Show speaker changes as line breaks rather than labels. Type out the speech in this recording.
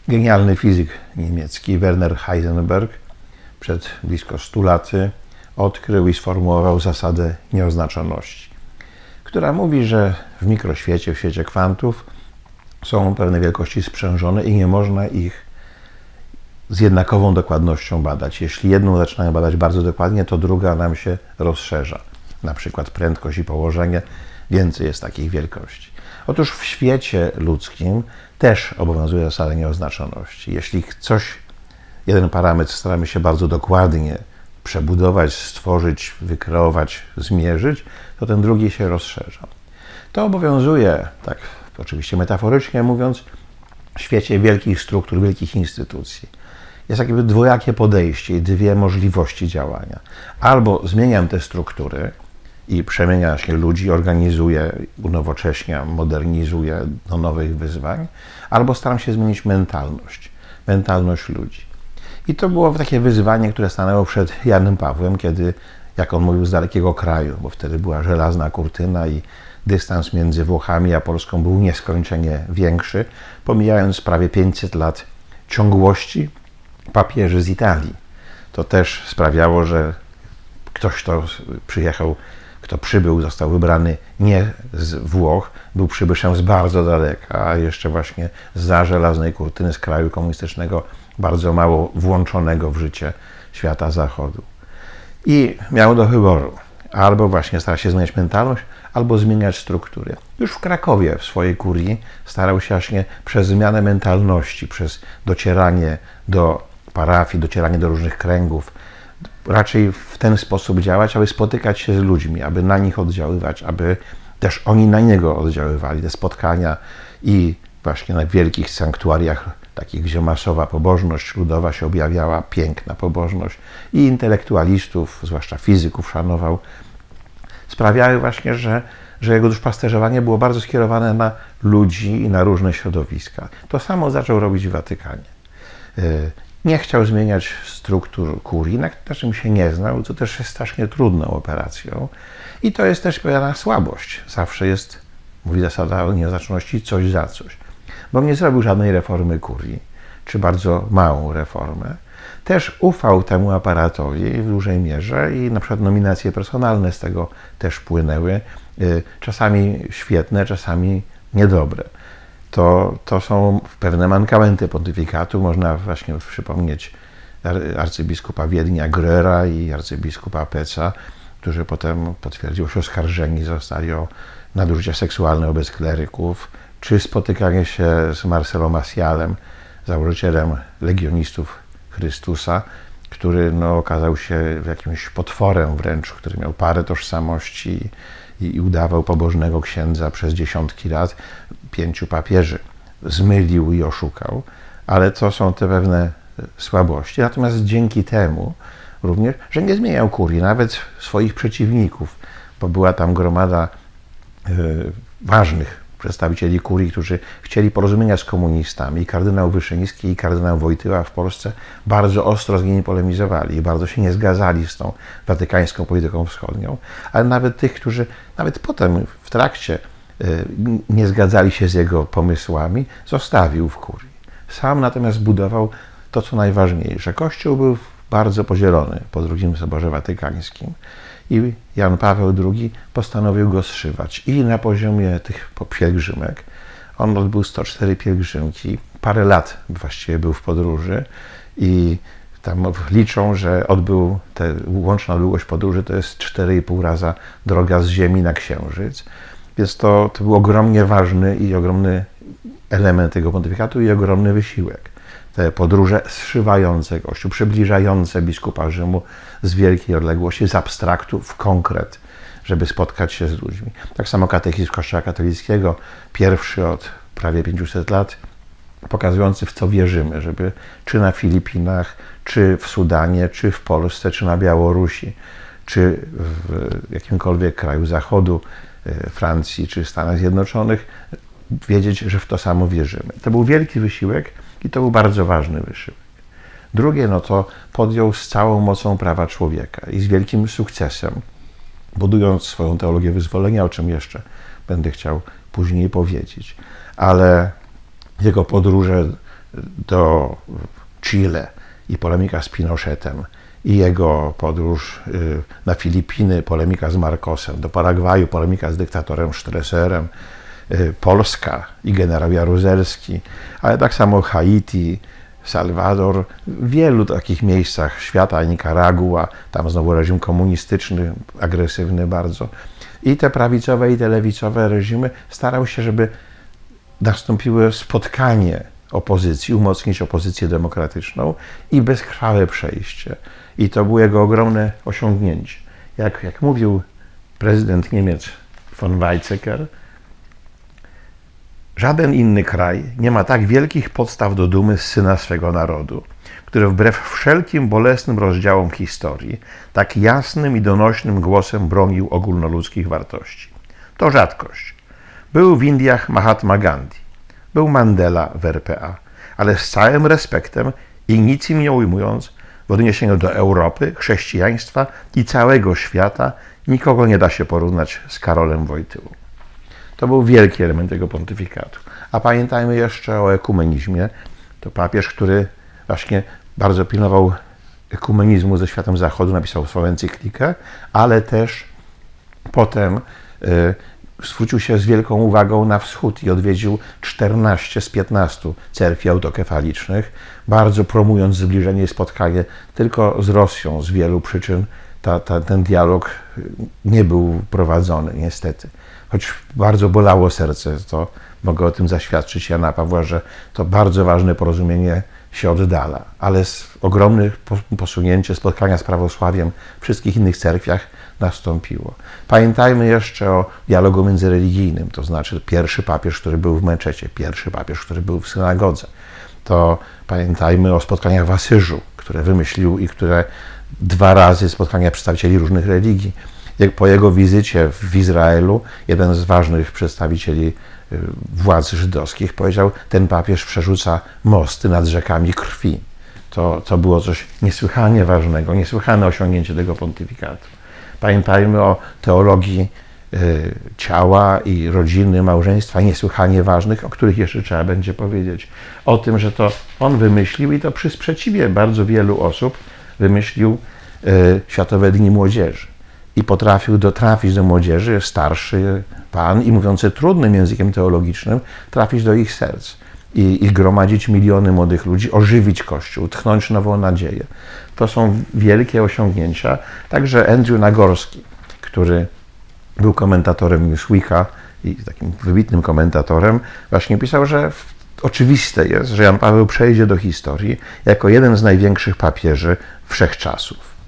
Genialny fizyk niemiecki Werner Heisenberg przed blisko 100 laty odkrył i sformułował zasadę nieoznaczoności, która mówi, że w mikroświecie, w świecie kwantów są pewne wielkości sprzężone i nie można ich z jednakową dokładnością badać. Jeśli jedną zaczynamy badać bardzo dokładnie, to druga nam się rozszerza. Na przykład prędkość i położenie, więcej jest takich wielkości. Otóż w świecie ludzkim też obowiązuje zasada nieoznaczoności. Jeśli jeden parametr staramy się bardzo dokładnie przebudować, stworzyć, wykreować, zmierzyć, to ten drugi się rozszerza. To obowiązuje, tak oczywiście metaforycznie mówiąc, w świecie wielkich struktur, wielkich instytucji. Jest jakby dwojakie podejście i dwie możliwości działania. Albo zmieniam te struktury i przemienia się ludzi, organizuje, unowocześnia, modernizuje do nowych wyzwań, albo staram się zmienić mentalność ludzi. I to było takie wyzwanie, które stanęło przed Janem Pawłem, kiedy, jak on mówił, z dalekiego kraju, bo wtedy była żelazna kurtyna i dystans między Włochami a Polską był nieskończenie większy, pomijając prawie 500 lat ciągłości papieży z Italii. To też sprawiało, że ktoś, kto przyjechał, kto przybył, został wybrany nie z Włoch, był przybyszem z bardzo daleka, a jeszcze właśnie zza żelaznej kurtyny, z kraju komunistycznego, bardzo mało włączonego w życie świata zachodu. I miał do wyboru albo właśnie starał się zmieniać mentalność, albo zmieniać struktury. Już w Krakowie, w swojej kurii, starał się właśnie przez zmianę mentalności, przez docieranie do parafii, docieranie do różnych kręgów, raczej w ten sposób działać, aby spotykać się z ludźmi, aby na nich oddziaływać, aby też oni na niego oddziaływali. Te spotkania i właśnie na wielkich sanktuariach, takich, gdzie masowa pobożność ludowa się objawiała, piękna pobożność i intelektualistów, zwłaszcza fizyków szanował, sprawiały właśnie, że jego duszpasterzowanie było bardzo skierowane na ludzi i na różne środowiska. To samo zaczął robić w Watykanie. Nie chciał zmieniać struktur kurii, na czym się nie znał, co też jest strasznie trudną operacją. I to jest też pewna słabość. Zawsze jest, mówi zasada o nieoznaczoności, coś za coś. Bo nie zrobił żadnej reformy kurii, czy bardzo małą reformę. Też ufał temu aparatowi w dużej mierze i na przykład nominacje personalne z tego też płynęły. Czasami świetne, czasami niedobre. To są pewne mankamenty pontyfikatu. Można właśnie przypomnieć arcybiskupa Wiednia Gröra i arcybiskupa Peca, którzy potem potwierdziło się oskarżeni zostali o nadużycia seksualne wobec kleryków, czy spotykanie się z Marcelo Macialem, założycielem Legionistów Chrystusa, który okazał się jakimś potworem wręcz, który miał parę tożsamości i udawał pobożnego księdza przez dziesiątki lat, 5 papieży zmylił i oszukał, ale to są te pewne słabości. Natomiast dzięki temu również, że nie zmieniał kurii, nawet swoich przeciwników, bo była tam gromada ważnych przedstawicieli kurii, którzy chcieli porozumienia z komunistami. Kardynał Wyszyński i kardynał Wojtyła w Polsce bardzo ostro z nimi polemizowali i bardzo się nie zgadzali z tą watykańską polityką wschodnią, ale nawet tych, którzy nawet potem w trakcie nie zgadzali się z jego pomysłami, zostawił w kurii. Sam natomiast budował to, co najważniejsze. Kościół był bardzo podzielony po II Soborze Watykańskim i Jan Paweł II postanowił go zszywać. I na poziomie tych pielgrzymek, on odbył 104 pielgrzymki, parę lat właściwie był w podróży i tam liczą, że łączna długość podróży to jest 4,5 raza droga z Ziemi na Księżyc. Więc to był ogromnie ważny i ogromny element tego pontyfikatu i ogromny wysiłek. Te podróże zszywające Kościół, przybliżające biskupa Rzymu z wielkiej odległości, z abstraktu w konkret, żeby spotkać się z ludźmi. Tak samo katechizm Kościoła katolickiego, pierwszy od prawie 500 lat, pokazujący, w co wierzymy, żeby czy na Filipinach, czy w Sudanie, czy w Polsce, czy na Białorusi, czy w jakimkolwiek kraju Zachodu, Francji, czy Stanach Zjednoczonych, wiedzieć, że w to samo wierzymy. To był wielki wysiłek i to był bardzo ważny wysiłek. Drugie, to podjął z całą mocą prawa człowieka i z wielkim sukcesem, budując swoją teologię wyzwolenia, o czym jeszcze będę chciał później powiedzieć. Ale jego podróże do Chile i polemika z Pinochetem, i jego podróż na Filipiny, polemika z Marcosem, do Paragwaju, polemika z dyktatorem Stresserem, Polska i generał Jaruzelski, ale tak samo Haiti, Salwador, w wielu takich miejscach świata, Nikaragua, tam znowu reżim komunistyczny, agresywny bardzo. I te prawicowe i te lewicowe reżimy starał się, żeby nastąpiło spotkanie opozycji, umocnić opozycję demokratyczną i bezkrwawe przejście. I to było jego ogromne osiągnięcie. Jak mówił prezydent Niemiec von Weizsäcker, żaden inny kraj nie ma tak wielkich podstaw do dumy z syna swego narodu, który wbrew wszelkim bolesnym rozdziałom historii tak jasnym i donośnym głosem bronił ogólnoludzkich wartości. To rzadkość. Był w Indiach Mahatma Gandhi, był Mandela w RPA, ale z całym respektem i nic im nie ujmując, w odniesieniu do Europy, chrześcijaństwa i całego świata nikogo nie da się porównać z Karolem Wojtyłą. To był wielki element tego pontyfikatu. A pamiętajmy jeszcze o ekumenizmie. To papież, który właśnie bardzo pilnował ekumenizmu ze światem zachodu, napisał swoją encyklikę, ale też potem zwrócił się z wielką uwagą na wschód i odwiedził 14 z 15 cerkwi autokefalicznych, bardzo promując zbliżenie i spotkanie tylko z Rosją z wielu przyczyn. Ten dialog nie był prowadzony, niestety. Choć bardzo bolało serce, to mogę o tym zaświadczyć Jana Pawła, że to bardzo ważne porozumienie się oddala, ale ogromne posunięcie spotkania z prawosławiem w wszystkich innych cerkwiach nastąpiło. Pamiętajmy jeszcze o dialogu międzyreligijnym, to znaczy pierwszy papież, który był w meczecie, pierwszy papież, który był w synagodze. To pamiętajmy o spotkaniach w Asyżu, które wymyślił i które 2 razy spotkania przedstawicieli różnych religii. Po jego wizycie w Izraelu jeden z ważnych przedstawicieli władz żydowskich powiedział: ten papież przerzuca mosty nad rzekami krwi. To było coś niesłychanie ważnego, niesłychane osiągnięcie tego pontyfikatu. Pamiętajmy o teologii ciała i rodziny, małżeństwa niesłychanie ważnych, o których jeszcze trzeba będzie powiedzieć. O tym, że to on wymyślił i to przy sprzeciwie bardzo wielu osób wymyślił Światowe Dni Młodzieży. I potrafił dotrafić do młodzieży, starszy pan i mówiący trudnym językiem teologicznym, trafić do ich serc i gromadzić miliony młodych ludzi, ożywić Kościół, tchnąć nową nadzieję. To są wielkie osiągnięcia. Także Andrew Nagorski, który był komentatorem Newsweeka i takim wybitnym komentatorem, właśnie pisał, że oczywiste jest, że Jan Paweł przejdzie do historii jako jeden z największych papieży wszechczasów.